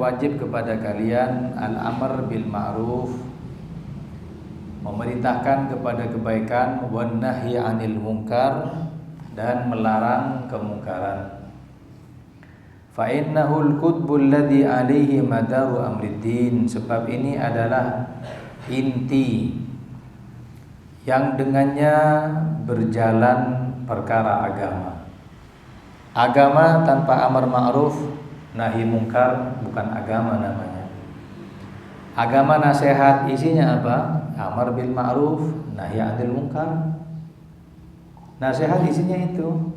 wajib kepada kalian al-amr bil ma'ruf, memerintahkan kepada kebaikan, wan nahyi 'anil munkar, dan melarang kemungkaran. Fa innahul qutbul ladzi 'alaihi madaru amriddin, sebab ini adalah inti yang dengannya berjalan perkara agama. Agama tanpa amar ma'ruf nahi mungkar bukan agama namanya. Agama nasihat isinya apa? Amar bil ma'ruf, nahi 'anil munkar. Nasihat isinya itu.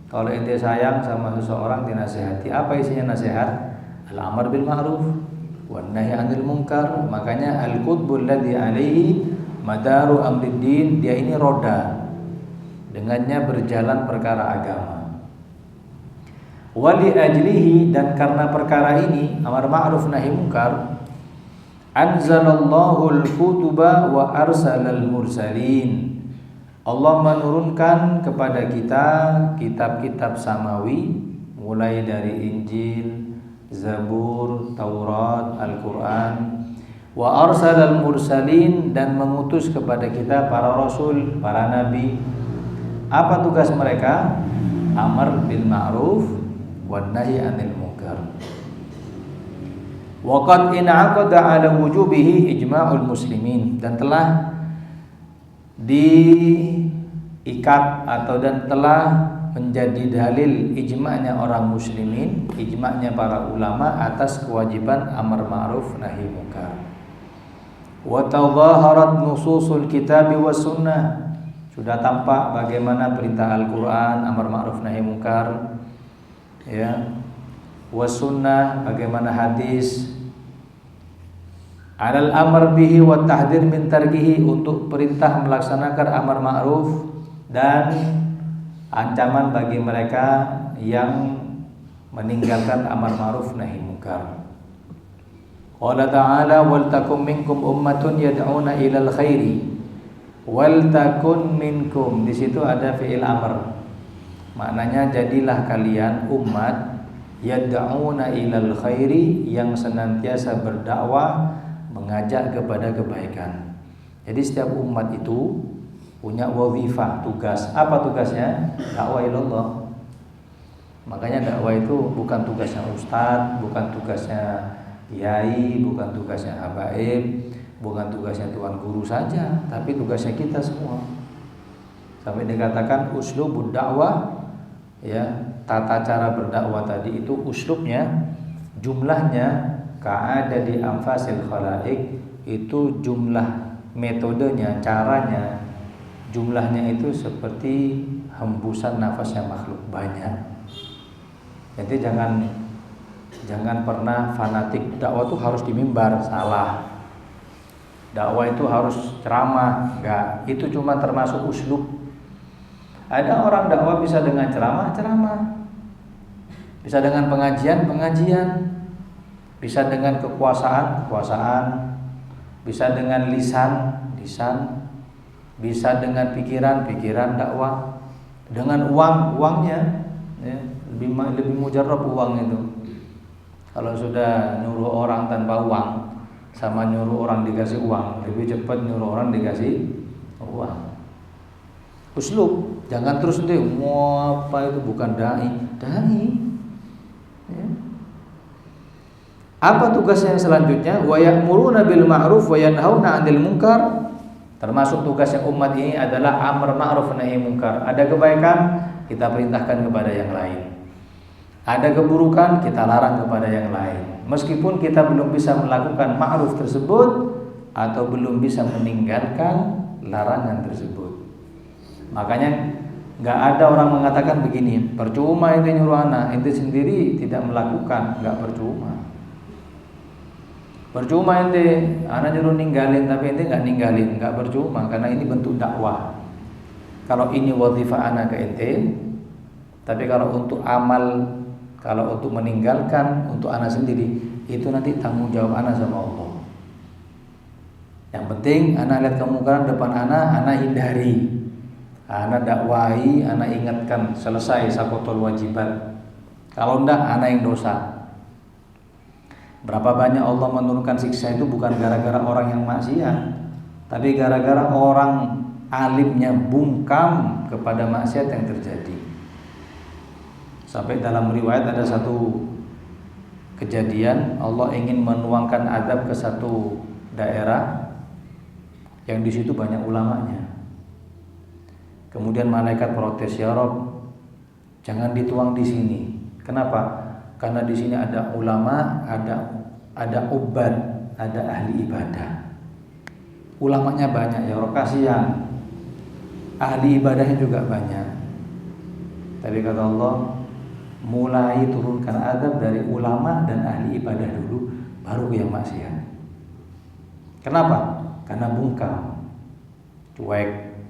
Kalau ente sayang sama seseorang dinasihati, apa isinya nasihat? Al-amar bil ma'ruf wan nahi 'anil munkar. Makanya al-qutbul ladzi 'alaihi madaru amriddin, dia ini roda, dengannya berjalan perkara agama. Wali ajlihi, dan karena perkara ini amar ma'ruf nahi munkar, anzalallahu al-kutuba wa arsalal mursalin. Allah menurunkan kepada kita kitab-kitab samawi, mulai dari Injil, Zabur, Taurat, Al-Quran. Wa arsalal mursalin, dan mengutus kepada kita para rasul, para nabi. Apa tugas mereka? Amar bil ma'ruf wan nahi 'anil munkar. Wa qad in'aqada 'ala wujubihi ijma'ul muslimin, dan telah diikat atau dan telah menjadi dalil ijma'nya orang muslimin, ijma'nya para ulama atas kewajiban amar ma'ruf nahi munkar. Wa tadhaharat nususul kitab was sunnah, sudah tampak bagaimana perintah Al-Qur'an amar ma'ruf nahi munkar, ya, was sunnah bagaimana hadis, alal amr bihi wa tahdir min tarkihi, untuk perintah melaksanakan amar ma'ruf dan ancaman bagi mereka yang meninggalkan amar ma'ruf nahi munkar. Qala ta'ala wal takum minkum ummatun yad'una ilal khairi. Wal takun minkum, di situ ada fi'il amr. Maknanya jadilah kalian umat yad'una ilal khairi, yang senantiasa berdakwah, mengajak kepada kebaikan. Jadi setiap umat itu punya wazifah, tugas. Apa tugasnya? Dakwah ilallah. Makanya dakwah itu bukan tugasnya ustadz, bukan tugasnya kiai, bukan tugasnya habaib, bukan tugasnya tuan guru saja, tapi tugasnya kita semua. Sampai dikatakan uslubud dakwah, ya, tata cara berdakwah tadi itu uslubnya, jumlahnya ka'ada di anfasil khalaik, itu jumlah metodenya, caranya, jumlahnya itu seperti hembusan nafasnya makhluk banyak. Jadi jangan pernah fanatik dakwah itu harus di mimbar, salah. Dakwah itu harus ceramah, enggak. Itu cuma termasuk uslub. Ada orang dakwah bisa dengan ceramah, bisa dengan pengajian, bisa dengan kekuasaan, bisa dengan lisan, bisa dengan pikiran dakwah, dengan uangnya, ya, lebih mujarrab uang itu. Kalau sudah nyuruh orang tanpa uang sama nyuruh orang dikasih uang, lebih cepat nyuruh orang dikasih uang. Uslub, jangan terus deh mau apa, itu bukan dai. Ya. Apa tugasnya yang selanjutnya? Wa ya'muruna bil ma'ruf wa yanhauna 'anil munkar. Termasuk tugasnya umat ini adalah amar ma'ruf nahi munkar. Ada kebaikan, kita perintahkan kepada yang lain. Ada keburukan, kita larang kepada yang lain. Meskipun kita belum bisa melakukan ma'ruf tersebut atau belum bisa meninggalkan larangan tersebut. Makanya enggak ada orang mengatakan begini, percuma ente nyuruh anak, ente sendiri tidak melakukan, enggak percuma. Percuma ente anak nyuruh ninggalin tapi ente nggak ninggalin, nggak percuma, karena ini bentuk dakwah. Kalau ini wazifah anak ke ente, tapi kalau untuk amal, kalau untuk meninggalkan untuk anak sendiri, itu nanti tanggung jawab anak sama Allah. Yang penting anak lihat kemungkaran depan anak hindari, anak dakwahi, anak ingatkan, selesai sakotul wajibat. Kalau enggak anak yang dosa. Berapa banyak Allah menurunkan siksa itu bukan gara-gara orang yang maksiat, tapi gara-gara orang alimnya bungkam kepada maksiat yang terjadi. Sampai dalam riwayat ada satu kejadian Allah ingin menuangkan adab ke satu daerah yang di situ banyak ulamanya. Kemudian malaikat protes, ya Rob, jangan dituang di sini. Kenapa? Karena di sini ada ulama, ada ubad, ada ahli ibadah. Ulamanya banyak ya Rob, kasihan. Ahli ibadahnya juga banyak. Tapi kata Allah, mulai turunkan adab dari ulama dan ahli ibadah dulu, baru ke yang maksiat. Kenapa? Karena bungkam, cuek.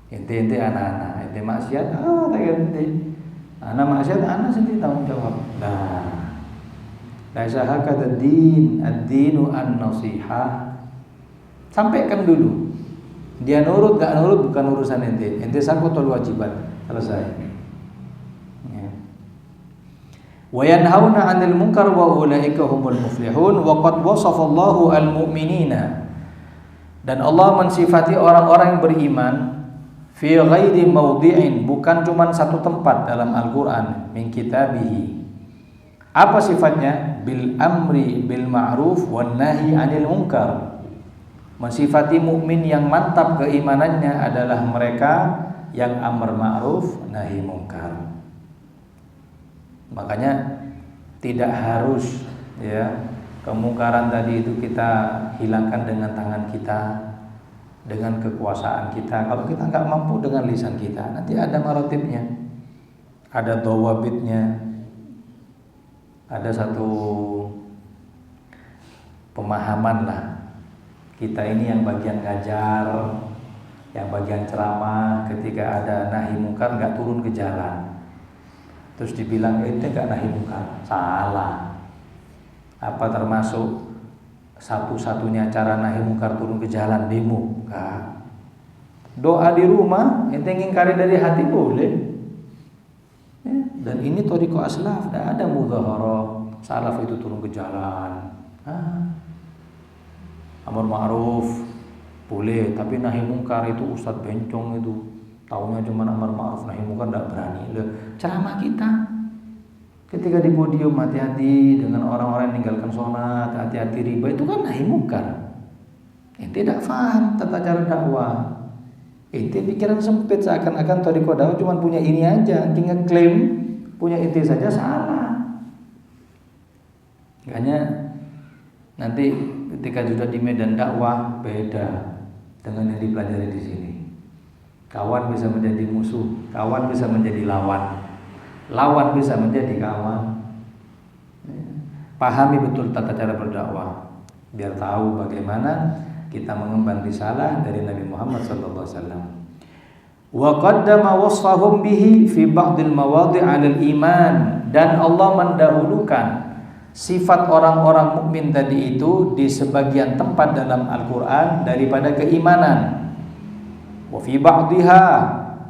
Ente anak-anak, ente maksiat, tak ente. Anak maksiat, anak sendiri tanggung jawab. Nah, laisa hakadha ad-din, ad-dinu an-nasihah. Sampaikan dulu. Dia nurut gak nurut bukan urusan ente. Ente sanggutul wajibat. Selesai. Ya. Wa yanhauna 'anil munkar wa ulaika humul muflihun wa qad wasafallahu al-mu'minina. Dan Allah mensifati orang-orang yang beriman fi ghairi mawdi'in, bukan cuma satu tempat dalam Al-Qur'an, min kitabihi. Apa sifatnya? Bil amri bil ma'ruf wan nahi 'anil munkar. Mensifati mukmin yang mantap keimanannya adalah mereka yang amar ma'ruf nahi munkar. Makanya tidak harus ya kemungkaran tadi itu kita hilangkan dengan tangan kita, dengan kekuasaan kita. Kalau kita nggak mampu dengan lisan kita, nanti ada marotibnya, ada dawabitnya, ada satu pemahaman lah. Kita ini yang bagian ngajar, yang bagian ceramah, ketika ada nahi mungkar nggak turun ke jalan, terus dibilang itu nggak nahi mungkar, salah. Apa termasuk satu-satunya cara nahi mungkar turun ke jalan demo? Enggak. Doa di rumah, ente ngingkari dari hati boleh. Ya, dan ini thariqah aslaf, tidak ada mudzaharah. Salaf itu turun ke jalan. Amar ma'ruf boleh, tapi nahi mungkar itu ustadz bencong itu taunya cuma amar ma'ruf, nahi mungkar tidak berani. Ceramah kita ketika di podium, hati-hati dengan orang-orang yang meninggalkan sholat, hati-hati riba, itu kan nahi mungkar. Ente tidak paham tata cara dakwah. Ente pikiran sempit, seakan-akan thariqah dakwah cuma punya ini aja, tinggal klaim punya ente saja, salah. Makanya nanti ketika sudah di medan dakwah beda dengan yang dipelajari di sini. Kawan bisa menjadi musuh, kawan bisa menjadi lawan, lawan bisa menjadi kawan. Pahami betul tata cara berdakwah, biar tahu bagaimana kita mengemban risalah dari Nabi Muhammad SAW. Wa qaddama wasfahum bihi fi ba'dil mawadhi' 'alal iman, dan Allah mendahulukan sifat orang-orang mukmin tadi itu di sebagian tempat dalam Al-Qur'an daripada keimanan. Wa fi ba'dihha,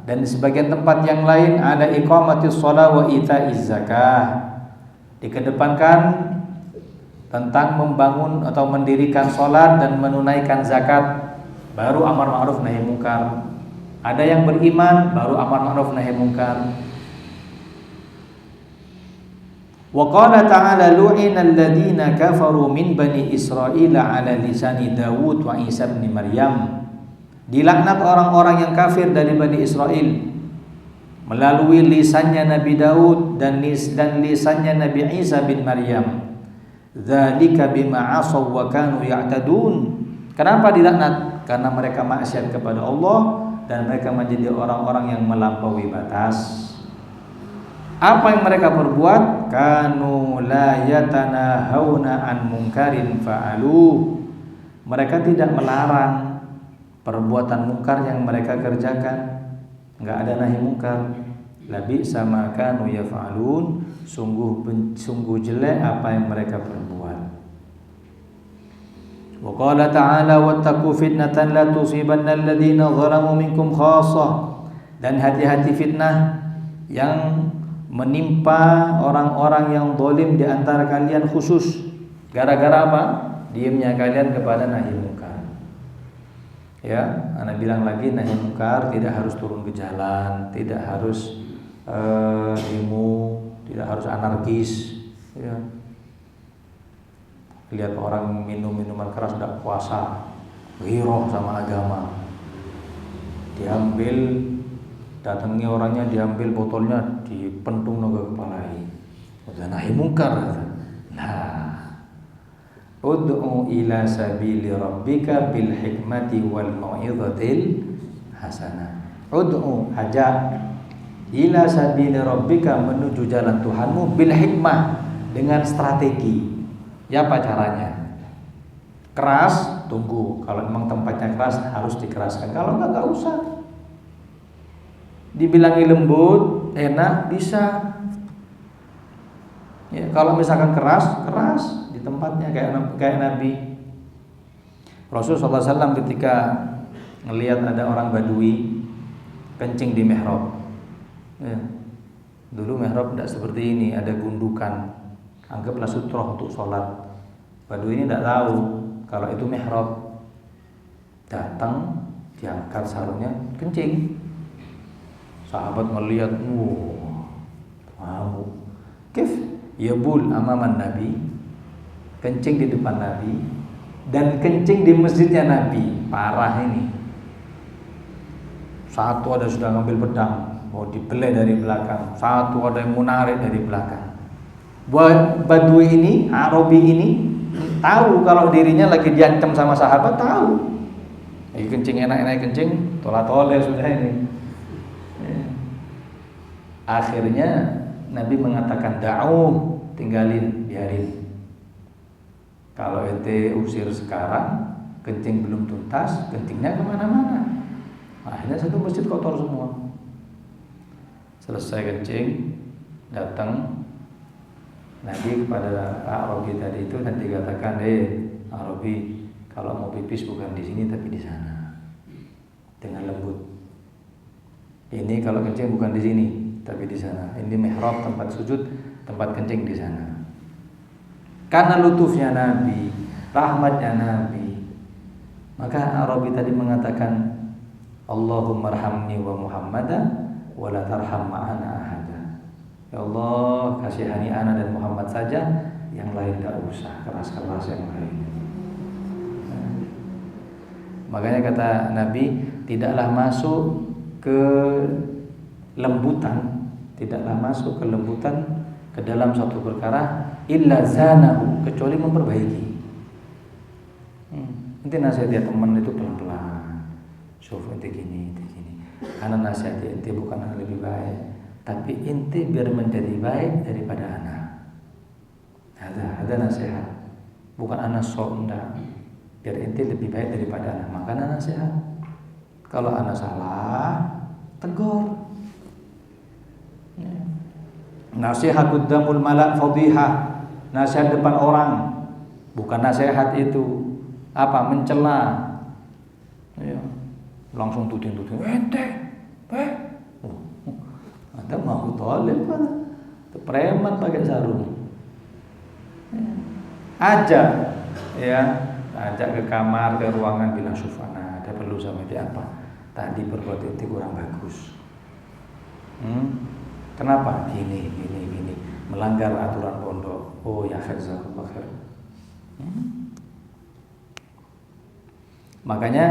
dan di sebagian tempat yang lain ada iqamatis shalah wa ita'iz zakah, dikedepankan tentang membangun atau mendirikan sholat dan menunaikan zakat, baru amar ma'ruf nahi munkar. Ada yang beriman baru amar ma'ruf nahi munkar. Wa qala ta'ala lu'ina alladhina kafaru min bani Israila ala lisani Dawud wa Isa bin Maryam. Dilaknat orang-orang yang kafir dari Bani Israel melalui lisannya Nabi Daud dan lisannya Nabi Isa bin Maryam. Dzalika bima 'asaw wa kanu ya'tadun. Kenapa dilaknat? Karena mereka maksiat kepada Allah dan mereka menjadi orang-orang yang melampaui batas. Apa yang mereka perbuat? Kanu la yatanahawna an munkarin fa'alu. Mereka tidak melarang perbuatan mungkar yang mereka kerjakan. Enggak ada nahi mungkar. Labi sama kanu yaf'alun, sungguh jelek apa yang mereka perbuat. Wa qala ta'ala wattaqu fitnatan la tusibanna alladhina zalamu minkum khassah. Dan hati-hati fitnah yang menimpa orang-orang yang zalim di antara kalian khusus. Gara-gara apa? Diamnya kalian kepada nahi mungkar. Ya, anak bilang lagi nahi mungkar tidak harus turun ke jalan, tidak harus demo, tidak harus anarkis. Ya. Lihat orang minum minuman keras tidak puasa, giroh sama agama. Diambil, datangi orangnya, diambil botolnya, dipentung ke kepalanya. Udah nahi mungkar. Nah, ud'u ila sabili rabbika bil hikmati wal mau'izatil hasanah. Ud'u, ajak, ila sabili rabbika, menuju jalan Tuhanmu, bil hikmah, dengan strategi. Ya, apa caranya? Keras, tunggu. Kalau memang tempatnya keras harus dikeraskan. Kalau enggak usah. Dibilangi lembut, enak, bisa. Ya, kalau misalkan keras di tempatnya kayak Nabi. Rasulullah SAW ketika melihat ada orang Badui kencing di mihrab. Ya. Dulu mihrab tidak seperti ini, ada gundukan. Anggaplah sutroh untuk sholat. Badui ini tidak tahu kalau itu mihrab. Datang, diangkat sarungnya, kencing. Sahabat melihat, wow, kif yabul amaman Nabi, kencing di depan Nabi dan kencing di masjidnya Nabi. Parah ini. Satu ada sudah ngambil pedang, mau dibelai dari belakang. Satu ada yang menarik dari belakang. Badui ini, Arabi ini tahu kalau dirinya lagi diancam sama sahabat, tahu. Lagi kencing enak-enak kencing, tola-tole sudah ini. Akhirnya Nabi mengatakan da'u, tinggalin, biarin. Kalau ente usir sekarang, kencing belum tuntas, kencingnya kemana-mana. Akhirnya satu masjid kotor semua. Selesai kencing, datang Nabi kepada Arabi tadi itu dan dikatakan, Arabi, kalau mau pipis bukan di sini tapi di sana, dengan lembut. Ini kalau kencing bukan di sini tapi di sana. Ini mihrab, tempat sujud, tempat kencing di sana. Karena lutufnya Nabi, rahmatnya Nabi, maka Arabi tadi mengatakan, Allahumma arhamni wa Muhammadan wa la tarham ma'ana ahada. Ya Allah, kasihani ana dan Muhammad saja, yang lain tidak usah keras-keras yang lain. Makanya kata Nabi, tidaklah masuk ke lembutan, ke dalam suatu perkara illa zanahu, kecuali memperbaiki. Nanti nasihat dia teman itu pelan-pelan. Syuf ente gini. Karena nasihat ente bukan yang lebih baik, tapi ente biar menjadi baik daripada anak. Ada nasihat. Bukan anak sok, enggak. Biar ente lebih baik daripada anak. Makanya nasihat. Kalau anak salah, tegur. Nasihat qaddamul malak fadhihah, nasihat depan orang, bukan nasihat itu apa, mencela. Ya, langsung tuding ente, ada mau toleh itu preman pakai sarung. Ajak ke kamar, ke ruangan, bilang Sufana, ada perlu sama dia apa? Tadi berbuat itu kurang bagus. Kenapa? Gini, melanggar aturan pondok. Oh ya, jazakallahu khair. Makanya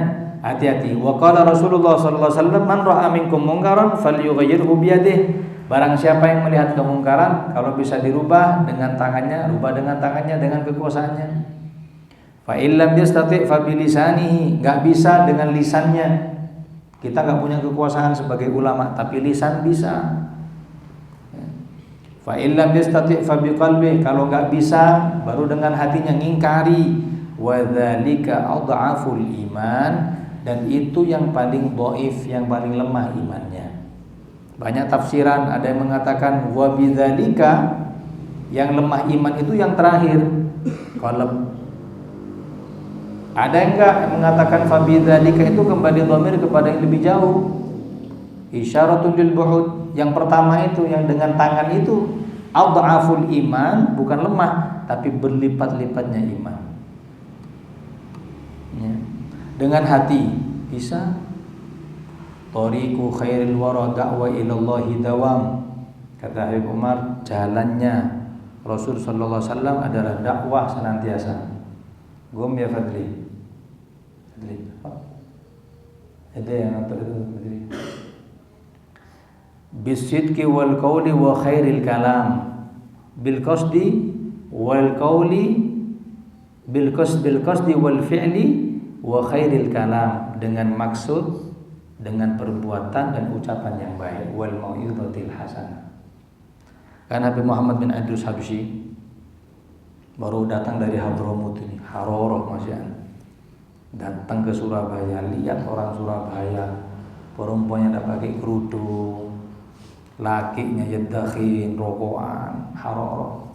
hati-hati. Wa qala Rasulullah sallallahu alaihi wasallam, man ra'a minkum munkaran falyughayyirhu bi yadihi. Barang siapa yang melihat kemungkaran, kalau bisa dirubah dengan tangannya, rubah dengan tangannya, dengan kekuasaannya. Fa illam yastati' fa bi lisanihi, enggak bisa dengan lisannya. Kita enggak punya kekuasaan sebagai ulama, tapi lisan bisa. Fa illam yastati' fa biqalbi, kalau enggak bisa baru dengan hatinya ngingkari. Wa dzalika adhaful iman, dan itu yang paling dhaif, yang paling lemah imannya. Banyak tafsiran, ada yang mengatakan wa bidzalika, yang lemah iman itu yang terakhir, qalb. Ada yang enggak yang mengatakan fa bidzalika itu kembali dhamir kepada yang lebih jauh. Isyaratun lil bu'ud, yang pertama itu yang dengan tangan itu adhaful iman, bukan lemah, tapi berlipat-lipatnya iman. Ya. Dengan hati bisa. Tariqu khairil wara da'wa ilallahi dawam. Kata Habib Umar, jalannya Rasul sallallahu alaihi wasallam adalah dakwah senantiasa. Gom ya Fadli. Ada yang nonton itu Fadli. Bisidqi wal qawli wa khairil kalam. Bil qasdi wal qawli bil qasdi wal fi'li wa khairil kalam, dengan maksud, dengan perbuatan dan ucapan yang baik, wal mau'izatil hasanah. Kan Habib Muhammad bin Idris Habsyi baru datang dari Hadramut ini, Haroroh masih datang ke Surabaya, lihat orang Surabaya, perempuannya tidak pakai kerudung, lakinya yadakhin, rokokan, Haroroh.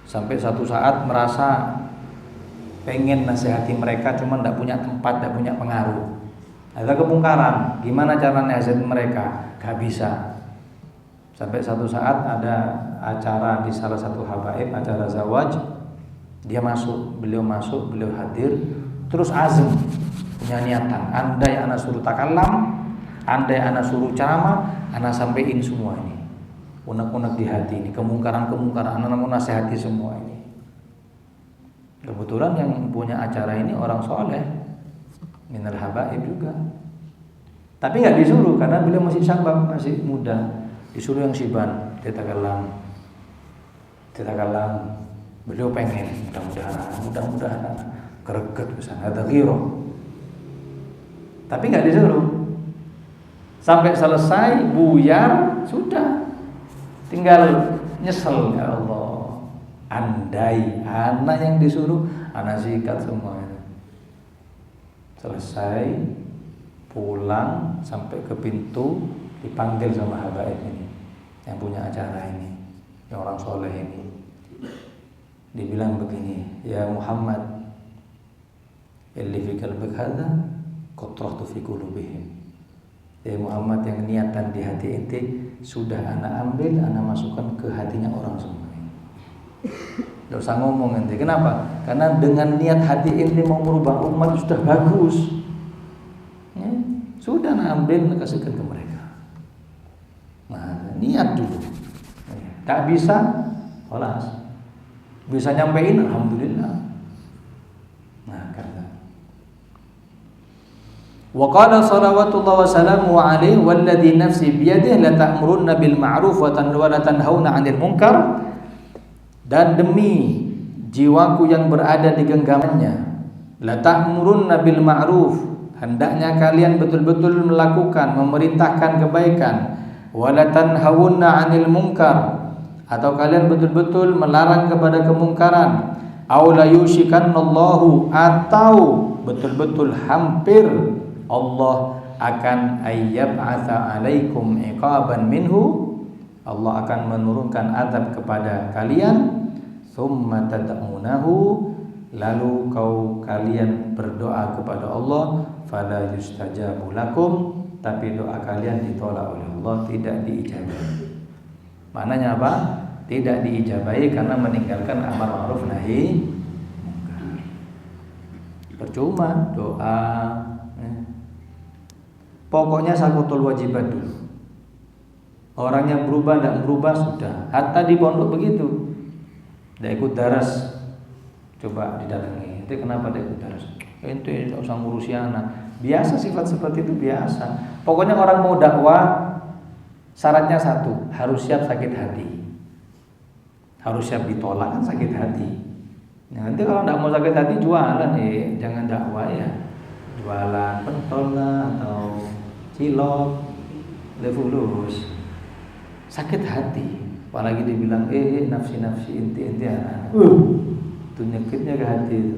Sampai satu saat merasa pengen nasihati mereka, cuma tidak punya tempat, tidak punya pengaruh. Ada kemungkaran, gimana cara nasihatin mereka? Gak bisa. Sampai satu saat ada acara di salah satu habaib, acara zawaj, dia masuk, beliau hadir, terus azam, punya niatan, andai anak suruh takalam, andai anak suruh ceramah, anak sampein semua ini, unek-unek di hati ini, kemungkaran-kemungkaran, anak mau nasihati semua ini. Kebetulan yang punya acara ini orang soleh, minal habaib juga. Tapi nggak disuruh karena beliau masih sabab, masih muda. Disuruh yang siban, tetakalam. Beliau pengen, mudah-mudahan greget bisa ada giro. Tapi nggak disuruh. Sampai selesai buyar sudah, tinggal nyesel, ya Allah. Andai anak yang disuruh, anak sikat semua. Selesai pulang sampai ke pintu, dipanggil sama habaib ini yang punya acara ini, yang orang soleh ini. Dibilang begini, ya Muhammad, illi fi qalbik hadza qatrahtu fi qulubihim. Ya Muhammad, yang niatan di hati ente sudah anak ambil, anak masukkan ke hatinya orang semua ini. Gak usah ngomong ente. Kenapa? Karena dengan niat hati ente mau merubah umat sudah bagus. Ya, sudah anak ambil, kasihkan ke mereka. Nah, niat dulu. Tak bisa, alas. Bisa nyampein, alhamdulillah. Nah, karena wa qala salawatullah wa salamu alaihi walladzi nafsi biyadihi la ta'murunna bil ma'ruf wa tanhauna 'anil munkar. Dan demi jiwaku yang berada di genggamannya, la ta'murunna bil ma'ruf, hendaknya kalian betul-betul melakukan, memerintahkan kebaikan, wala tanhauna 'anil munkar, atau kalian betul-betul melarang kepada kemungkaran, aw la yushikanallahu, atau betul-betul hampir Allah akan ayyab'atsa 'alaikum iqaban minhu, Allah akan menurunkan azab kepada kalian, thumma tad'unahu, lalu kalian berdoa kepada Allah, fala yustajabu lakum, tapi doa kalian ditolak oleh Allah, tidak diijabahi. Maknanya apa? Tidak diijabahi karena meninggalkan amar ma'ruf nahi munkar. Percuma doa. Pokoknya sakutul wajibat dulu. Orangnya berubah tidak berubah sudah. Hatta di pondok begitu. Tidak ikut daras, coba didatangi. Itu kenapa tidak ikut daras? Ente tidak usah ngurusi anak. Biasa, sifat seperti itu biasa. Pokoknya orang mau dakwah, syaratnya satu, harus siap sakit hati. Harus siap ditolak, kan sakit hati. Nah, nanti kalau tidak mau sakit hati jualan, jangan dakwah ya. Jualan pentol lah, atau cilok, lefulus. Sakit hati. Apalagi dibilang nafsi inti anak. Itu nyekitnya ke hati itu.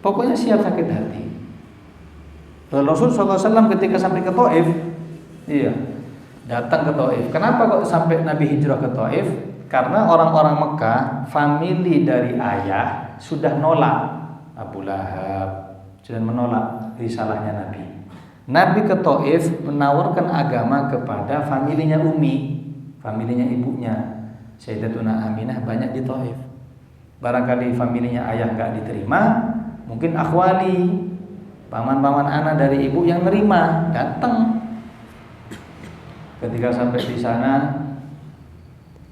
Pokoknya siap sakit hati. Rasul SAW ketika sampai ke Taif, datang ke Taif. Kenapa kok sampai Nabi hijrah ke Taif? Karena orang-orang Mekah, famili dari ayah sudah nolak. Abu Lahab sudah menolak risalahnya Nabi. Nabi ke Taif menawarkan agama kepada familinya Umi, familinya ibunya. Sayyidatuna Aminah banyak di Taif. Barangkali familinya ayah nggak diterima, mungkin akhwali, paman-paman anak dari ibu yang nerima datang. Ketika sampai di sana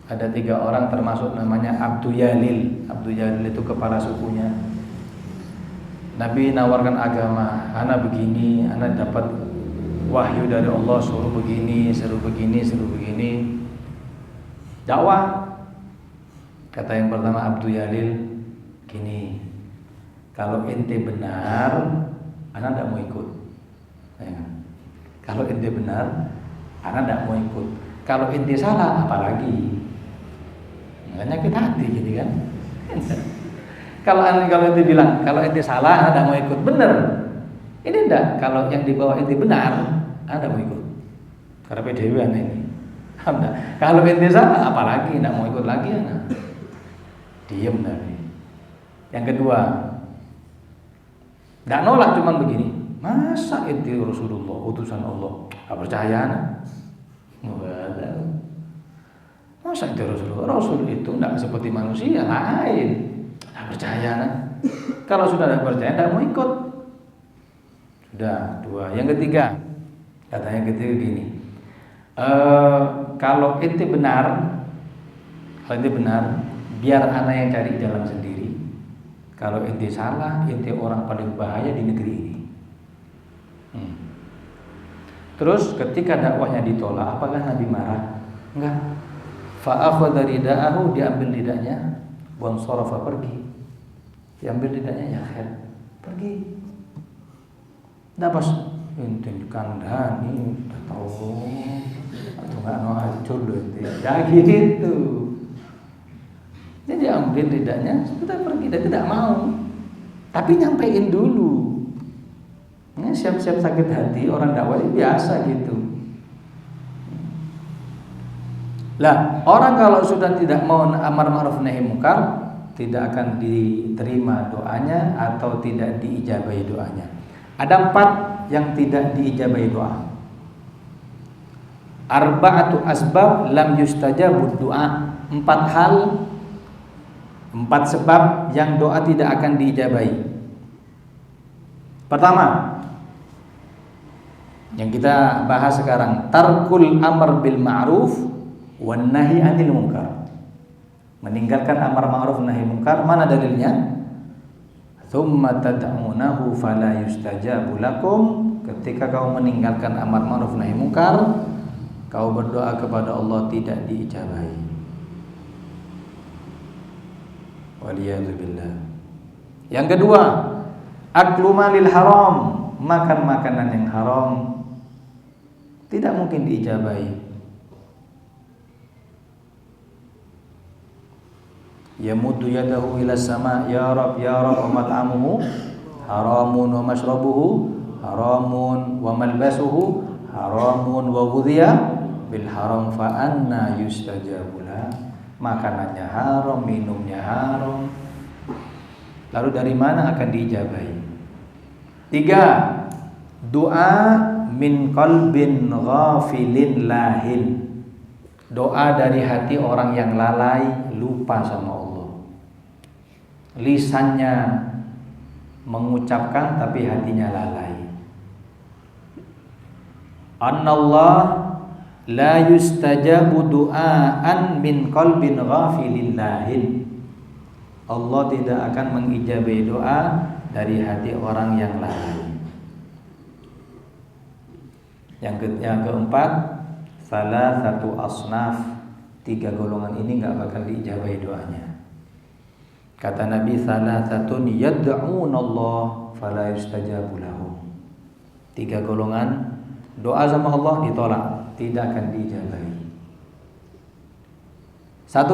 ada 3 orang termasuk namanya Abdul Yalil. Abdul Yalil itu kepala sukunya. Nabi nawarkan agama, anak begini, anak dapat wahyu dari Allah suruh begini, suruh begini, suruh begini. Dakwah. Kata yang pertama Abdul Yalil, gini, kalau ente benar, anak tidak mau ikut. Ya. Kalau ente benar, anak tidak mau ikut. Kalau ente salah, apalagi? Makanya kita hati gitu kan. Kalau ente bilang, kalau ente salah, anak tidak mau ikut. Benar. Ini enggak. Kalau yang di bawah ente benar, anak tidak mau ikut. Karena PDW anak ini. Kalau ente salah, apalagi? Tidak mau ikut lagi anak. Diam Nabi. Yang kedua, tidak nolak, cuman begini. Masa ente Rasulullah, utusan Allah? Gak percaya anak? Masa ente Rasulullah? Rasul itu tidak seperti manusia lain. Gak percaya anak? Kalau sudah tidak percaya, tidak mau ikut. Sudah 2. Yang ketiga, katanya ketiga gini. Kalau ente benar, biar anak yang cari jalan sendiri. Kalau ente salah, ente orang paling bahaya di negeri ini. Terus ketika dakwahnya ditolak, apakah Nabi marah? Enggak. Fa'akhadha rida'ahu, diambil lidahnya, wansarafa, pergi. Diambil lidahnya, ya khair, pergi. Nggak pas ente kandhani, udah tahu atau nggak mau hancur loh ente. Ya gitu. Jadi ambil lidahnya, sudah pergi, dan tidak mau. Tapi nyampein dulu. Ini siap-siap sakit hati, orang dakwah biasa gitu. Lah, orang kalau sudah tidak mau amar ma'ruf nahi munkar, tidak akan diterima doanya atau tidak diijabahi doanya. Ada 4 yang tidak diijabahi doa. Arba'atu asbab lam yustajabud doa. 4 hal, 4 sebab yang doa tidak akan diijabahi. Pertama, yang kita bahas sekarang, tarkul amr bil ma'ruf wan nahi 'anil munkar. Meninggalkan amar ma'ruf nahi munkar. Mana dalilnya? Tsumma tad'unahu fala yustajabu lakum. Ketika kau meninggalkan amar ma'ruf nahi munkar, kau berdoa kepada Allah tidak diijabahi. Waliyadzubillah. Yang kedua, aklu malil haram, makan makanan yang haram tidak mungkin diijabahi. Yamuddu yadahu ila sama, ya Rab wa mat'amuhu haramun wa mashrabuhu haramun wa malbasuhu haramun wa ghudhiya bil haram fa anna yustajabu lah. Makanannya haram, minumnya haram. Lalu dari mana akan diijabahi? 3, doa min qalbin ghafilin lahin. Doa dari hati orang yang lalai, lupa sama Allah. Lisannya mengucapkan tapi hatinya lalai. Annallah la yustajabu du'aan min qalbin ghafilin lahin. Allah tidak akan mengijabahi doa dari hati orang yang lalai. Yang keempat, salah satu asnaf, 3 golongan ini nggak bakal diijabahi doanya. Kata Nabi, salah satu yad'unallah fala yustajabu lahum. 3 golongan doa sama Allah ditolak, tidak akan diijabahi. 1,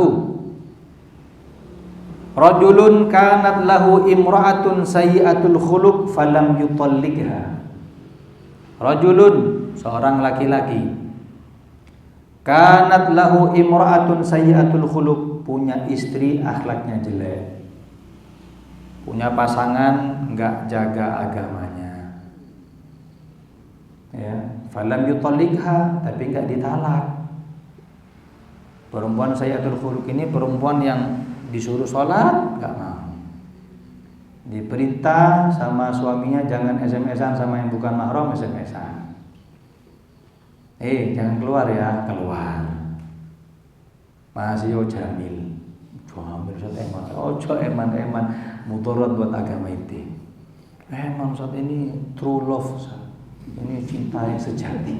rajulun kanat lahu imra'atun sayyi'atul khuluq falam yutalliqha. Rajulun, seorang laki-laki, kanat lahu imra'atun sayyi'atul khuluq, punya istri akhlaknya jelek, punya pasangan enggak jaga agamanya, ya, falam yutalliqha, tapi enggak ditalak. Perempuan sayyatul khuluq ini perempuan yang disuruh sholat nggak mau, diperintah sama suaminya jangan SMS-an sama yang bukan mahram, SMS-an. Jangan keluar ya, keluar. Masih jamil. Jamil Ustaz eman. Ojo eman mudarat buat agama itu. Eman Ustaz ini true love Ustaz. Ini cinta yang sejati.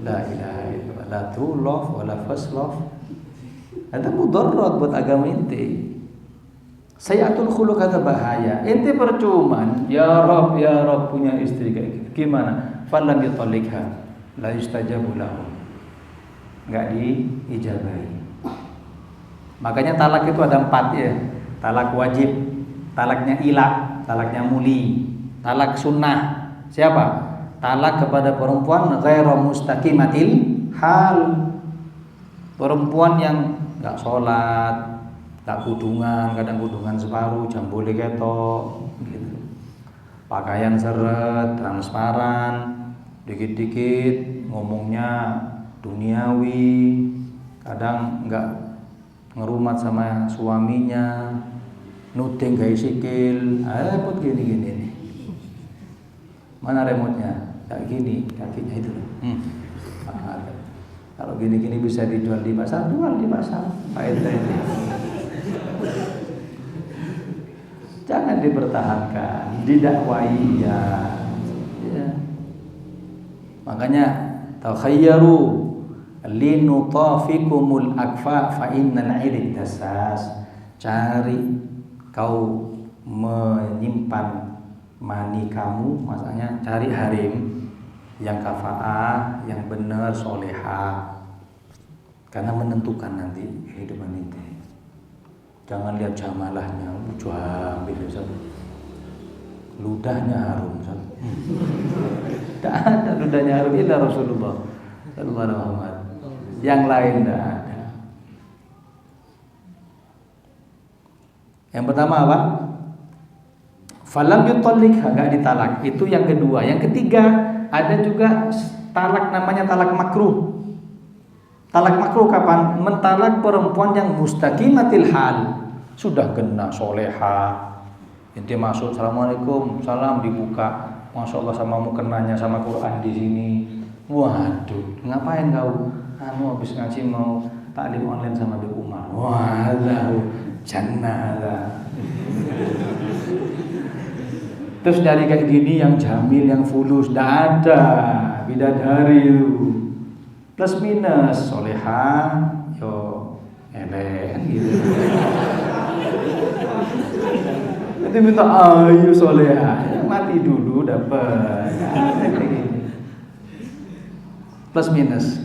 La ilaha illallah. La true love wala first love. Ada mudarat buat agama inti. Sayyatul khuluq ada bahaya. Inti percuman, ya Rob punya istri kayak gitu. Gimana? Falam yutallikha la yustajabu lahu. Enggak diijabahi. Makanya talak itu ada 4 ya. Talak wajib, talaknya ilak, talaknya muli, talak sunnah. Siapa? Talak kepada perempuan ghairu mustaqimatil hal. Perempuan yang nggak sholat, nggak kudungan, kadang kudungan separuh, jambule ketok, gitu. Pakaian seret, transparan, dikit-dikit ngomongnya duniawi, kadang nggak ngerumat sama suaminya, nuding gaya sikil, repot gini nih. Mana remote-nya? Kayak gini, kakinya itu. Kalau gini-gini bisa dijual di pasar, jual di pasar. Ini. Jangan dipertahankan, didakwai ya. Makanya takhayyaru linutafikumul akfa fa innal irid dasas. Cari kau menyimpan mani kamu, maksudnya cari harim yang kafaah, yang benar, solehah, karena menentukan nanti kehidupan ini. Jangan lihat jamalahnya, ambil ludahnya harum. Tidak ada ludahnya harum illa Rasulullah sallallahu alaihi wasallam. Yang lain tidak ada. Yang pertama apa? Falam yutallik, enggak ditalak. Itu yang kedua. Yang ketiga, ada juga talak namanya talak makruh. Talak makruh kapan? Mentalak perempuan yang mustaqimatil hal, sudah kena soleha. Inti masuk, assalamualaikum, salam dibuka. Masya Allah samamu kenanya sama Quran di sini. Waduh, ngapain kau? Habis ngaji mau taklim online sama Bib Umar. Waduh, jannah. Terus dari kayak gini yang jamil, yang fulus, tidak ada bidadari plus minus, soleha, yo elek gitu. Nanti minta ayo soleha, mati dulu dapat. Kayak gini. Plus minus.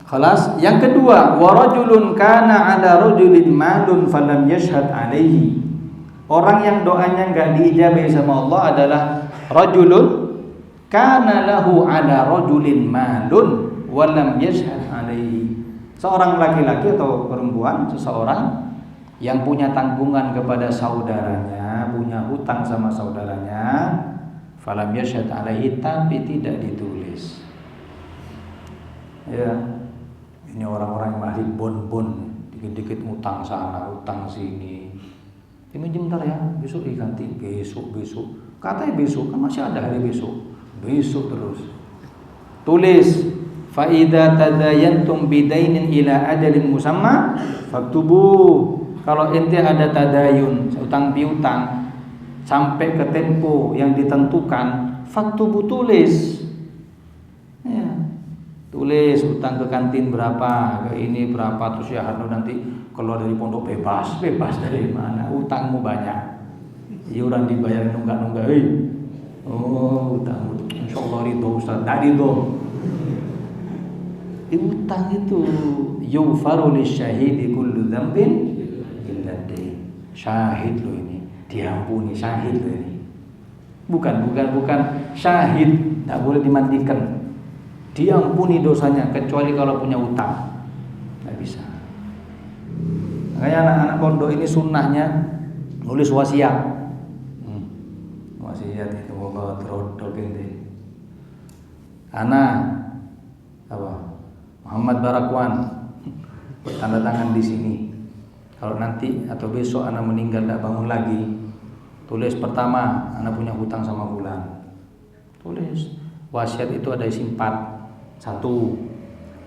Khalas. Yang kedua, warajulun kana ada rajulin malun falam yashhad alaihi. Orang yang doanya enggak diijabahi sama Allah adalah rajulun kana lahu ala rajulin malun wa lam yashhad alaihi. Seorang laki-laki atau perempuan, seseorang yang punya tanggungan kepada saudaranya, punya hutang sama saudaranya, falam yashhad alaihi, tapi tidak ditulis. Ya, ini orang-orang yang masih bon-bon, dikit-dikit utang sana, utang sini. Ini bentar ya, besok diganti, besok. Katanya besok, kan masih ada hari besok. Besok terus. Tulis, fa idza tadayantum bidainin ila ajalin musamma faktubu. Kalau ente ada tadayun, utang piutang sampai ke tempo yang ditentukan, faktubu, tulis. Ya. Tulis utang ke kantin berapa, ke ini berapa, terus ya nanti keluar dari pondok bebas dari mana? Utangmu banyak, iuran dibayar nunggak-nunggak. Oh, utang, insyaallah ridho Ustaz, tak ridho. Utang itu yufaru lisyahidi kullu dzambin illa dain. Syahid lo ini, diampuni syahid lo ini. Bukan syahid, tak boleh dimandikan. Diampuni dosanya kecuali kalau punya utang. Enggak bisa. Makanya anak-anak pondok ini sunnahnya nulis wasiat. Wasiat itu moga terodol gini. Anak apa? Muhammad Barakwan, tanda tangan di sini. Kalau nanti atau besok anak meninggal tidak bangun lagi, tulis pertama, anak punya hutang sama fulan. Tulis. Wasiat itu ada isi 4. 1.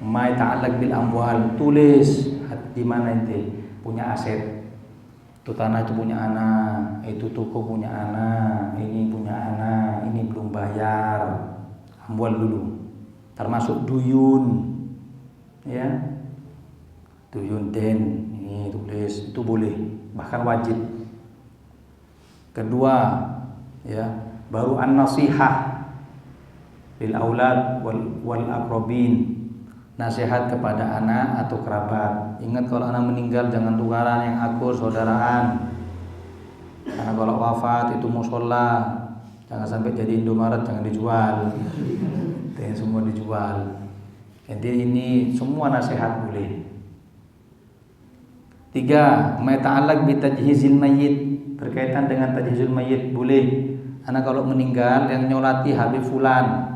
Ma ta'allaq bil amwal. Tulis di mana ente punya aset. Itu tanah itu punya anak, itu toko punya anak, ini punya anak, ini belum bayar. Amwal dulu. Termasuk duyun. Ya. Duyun den. Ini tulis, itu boleh, bahkan wajib. Kedua, ya, baru an-nasihah lil aulad wal aqrabin. Nasihat kepada anak atau kerabat. Ingat kalau anak meninggal jangan tukaran yang akur saudaraan. Karena kalau wafat itu musholla, jangan sampai jadi Indomaret, jangan dijual. Yang semua dijual. Jadi ini semua nasihat boleh. 3. Ma ta'allaq bi tajhizil mayyit, berkaitan dengan tajhizul mayyit boleh. Anak kalau meninggal yang nyolati Habib fulan,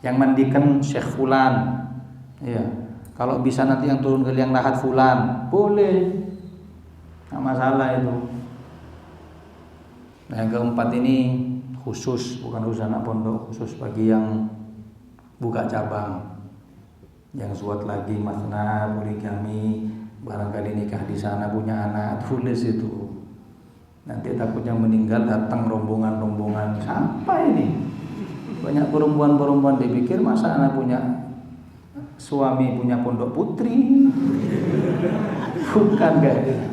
yang mandikan Syekh fulan. Ya. Kalau bisa nanti yang turun ke liang lahat fulan, boleh. Enggak masalah itu. Nah, yang keempat ini khusus, bukan khusus anak pondok, khusus bagi yang buka cabang. Yang suat lagi masna, poligami, barangkali nikah di sana punya anak, tulis itu. Nanti takutnya meninggal datang rombongan-rombongan, siapa ini? Banyak perempuan-perempuan dipikir masa anak punya suami punya pondok putri. Bukan guys.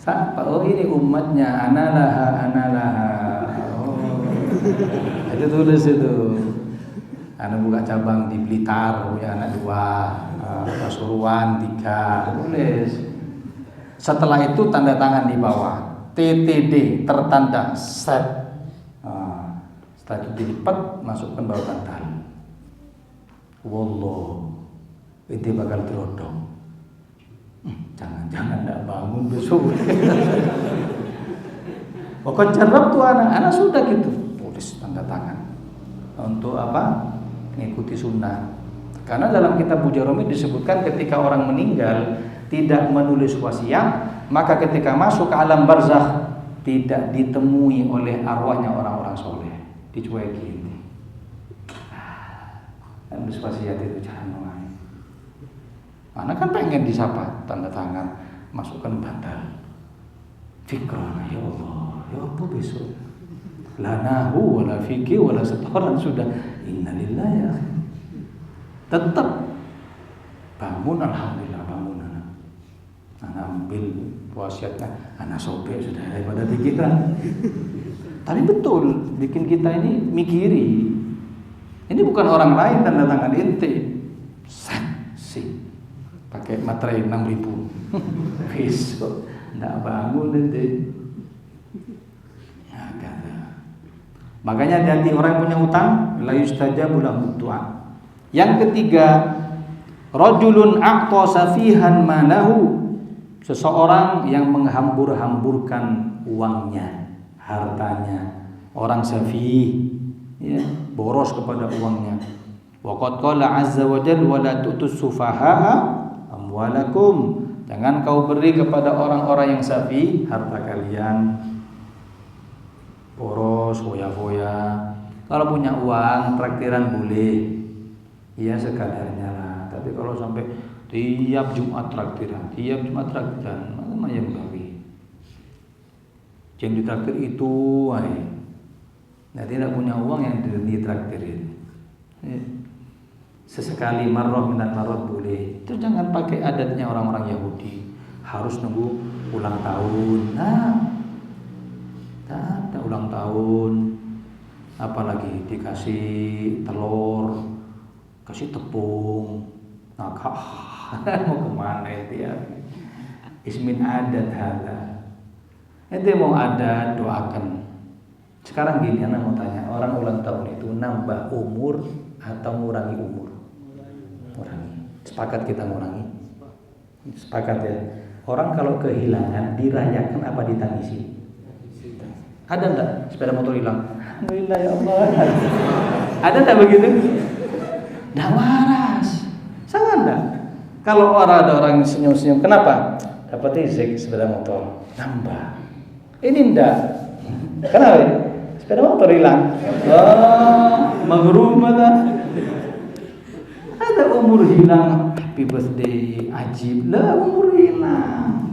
Siapa? Oh ini umatnya, analaha. Oh. Itu tulis itu. Anak buka cabang di Blitar punya anak 2, Pasuruan 3, tulis. Setelah itu tanda tangan di bawah, TTD tertanda set. Setelah itu dilipat, masukkan bawah bantal. Wallah, itu bakal terodong. Jangan-jangan tidak bangun besok. Pokoknya cerap tuh anak sudah gitu, tulis tanda tangan. Untuk apa? Mengikuti sunnah. Karena dalam kitab Bujaromi disebutkan ketika orang meninggal tidak menulis wasiat, maka ketika masuk ke alam barzakh tidak ditemui oleh arwahnya orang-orang soleh, dicuekin. Menulis wasiat itu jangan main. Mana kan pengen disapa, tanda tangan, masukkan bantal. Fikrah, ya Allah, ya apa besok? La nahu wala fikih wala setoran sudah. Innalillahi ya. Tetap bangun, alhamdulillah bangun anak. Anak ambil wasiatnya, anak sobek sudah daripada di kita. Tapi betul bikin kita ini mikiri. Ini bukan orang lain tanda tangan ente. Saksi. Pakai materai 6.000. Besok enggak bangun ente. Makanya hati-hati orang yang punya utang, la yustajabu lahu du'a. Yang ketiga, rajulun a'ta safihan malahu, seseorang yang menghambur-hamburkan uangnya, hartanya. Orang safih, ya, boros kepada uangnya. Wa qad qala 'azza wa jalla wa la tu'tus sufaha'a amwalakum. Jangan kau beri kepada orang-orang yang safih harta kalian. Boros, foya-foya. Kalau punya uang, traktiran boleh. Ya sekadarnya lah. Tapi kalau sampai tiap Jumat traktiran, mana yang bagi? Jangan ditraktir itu, nanti tidak punya uang yang ditraktirin. Sesekali marroh minat marroh boleh. Itu jangan pakai adatnya orang-orang Yahudi. Harus nunggu ulang tahun. Ada ulang tahun, apalagi dikasih telur, kasih tepung, mau kemana itu ya? Ismin adat hada. Itu mau adat doakan. Sekarang gini, anak mau tanya, orang ulang tahun itu nambah umur atau ngurangi umur? Ngurangi. Sepakat kita ngurangi. Sepakat ya. Orang kalau kehilangan dirayakan apa ditangisi? Ada enggak sepeda motor hilang? Alhamdulillah ya Allah. Ada enggak begitu? Enggak waras. Kalau ada orang senyum-senyum, kenapa? Dapat izin sepeda motor, nambah. Ini enggak. Kenapa? Sepeda motor hilang. Maghrumah dah. Ada umur hilang, happy birthday, ajib lah umur hilang.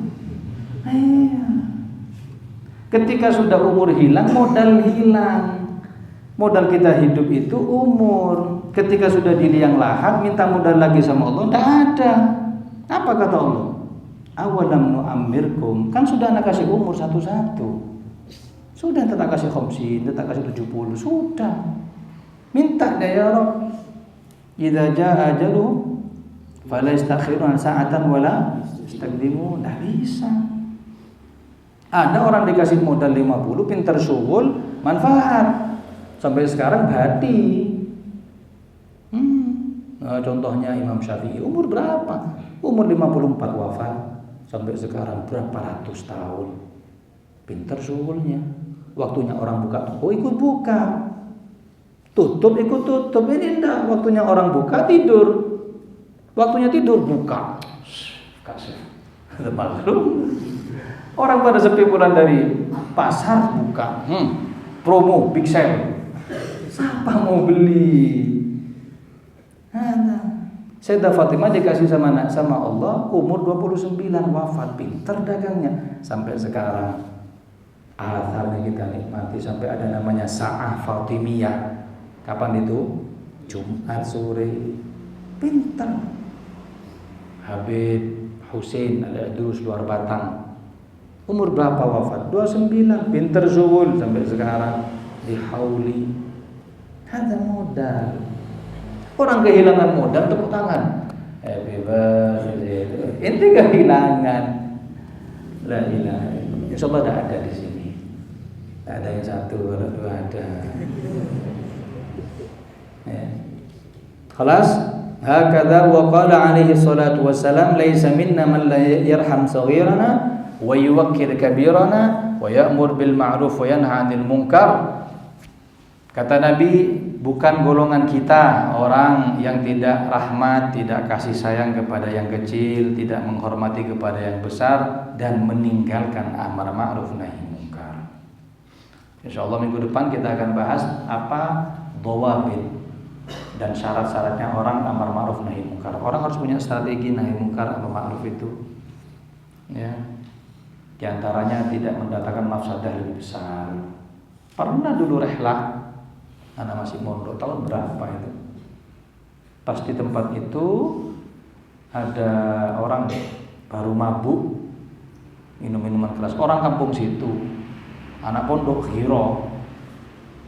Ketika sudah umur hilang, modal hilang. Modal kita hidup itu umur. Ketika sudah di liang lahat, minta modal lagi sama Allah, tidak ada. Apa kata Allah? Awalam nu'ammirkum, kan sudah anak kasih umur satu-satu. Sudah tak kasih khamsin, tak kasih 70, sudah. Minta deh ya Rabb. Idza jaa ajaluhum fala yastakhiruna sa'atan wala yastaqdimun. Tidak bisa. Ada orang dikasih modal 50, pintar syughul, manfaat. Sampai sekarang badi. Nah, contohnya Imam Syafi'i umur berapa? Umur 54 wafat. Sampai sekarang berapa ratus tahun. Pintar syughulnya. Waktunya orang buka toko ikut buka. Tutup ikut tutup. Ini enggak. Waktunya orang buka tidur. Waktunya tidur buka. Kasih. Maklum. Orang pada sepi pulang dari pasar buka. Promo big sale. Siapa mau beli? Sayyidah Fatimah dikasih sama Allah umur 29 wafat, pinter dagangnya sampai sekarang. Atharnya kita nikmati sampai ada namanya Sa'ah Fatimiyah. Kapan itu? Jumat sore. Pinter. Habib Husain Al-Idrus luar Batang. Umur berapa wafat? 29. Pinter zuhul sampai sekarang di hauli. Ada modal. Orang kehilangan modal tepuk tangan. Happy birthday. Ini kehilangan. La ilaha illallah. Insyaallah tidak ada di sini. Tidak ada yang satu, kalau dua ada. Ya. Khalas. Hakadha wa qala alaihi salatu wassalam laisa minna man la yarham saghirana wa yuwaqqir kabirana wa ya'mur bil ma'ruf wa yanha 'anil munkar. Kata Nabi, bukan golongan kita orang yang tidak rahmat, tidak kasih sayang kepada yang kecil, tidak menghormati kepada yang besar, dan meninggalkan amar ma'ruf nahi munkar. Insyaallah minggu depan kita akan bahas apa dhawabit dan syarat-syaratnya orang amar ma'ruf nahi munkar. Orang harus punya strategi nahi munkar amar ma'ruf itu. Ya. Di antaranya tidak mendatangkan mafsadah lebih besar. Pernah dulu rehlah, anak masih mondok, tahun berapa itu? Pas di tempat itu ada orang baru mabuk, minum minuman keras. Orang kampung situ, anak pondok hiro,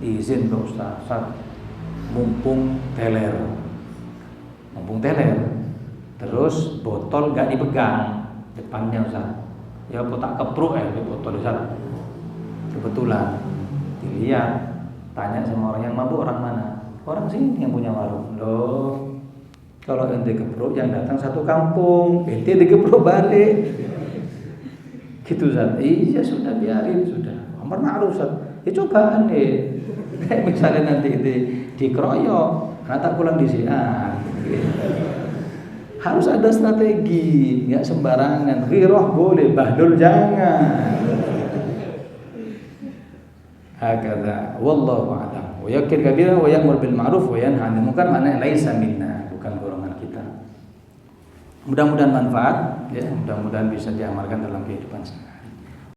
izin ke Ustaz, mumpung teler, terus botol gak dipegang depannya Ustaz. Ya tak kepruk di botol Ustaz. Kebetulan dilihat. Tanya sama orang yang mabuk, orang mana? Orang sini yang punya warung. Loh, kalau ente keprok yang datang satu kampung, ente dikeprok balik. Gitu Zat. Iya sudah biarin sudah. Amar ma'ruf Zat. Ya cobaan deh. Misalnya nanti ente dikeroyok, tak pulang di sini. Harus ada strategi, nggak sembarangan. Ghirah boleh, bahlul jangan. Hakadha wallahu a'lam. Wa yakir kabira wa ya'mur bil ma'ruf wa yanha 'anil munkar, maknanya laisa minna, bukan golongan kita. Mudah-mudahan manfaat ya, mudah-mudahan bisa diamalkan dalam kehidupan sehari-hari.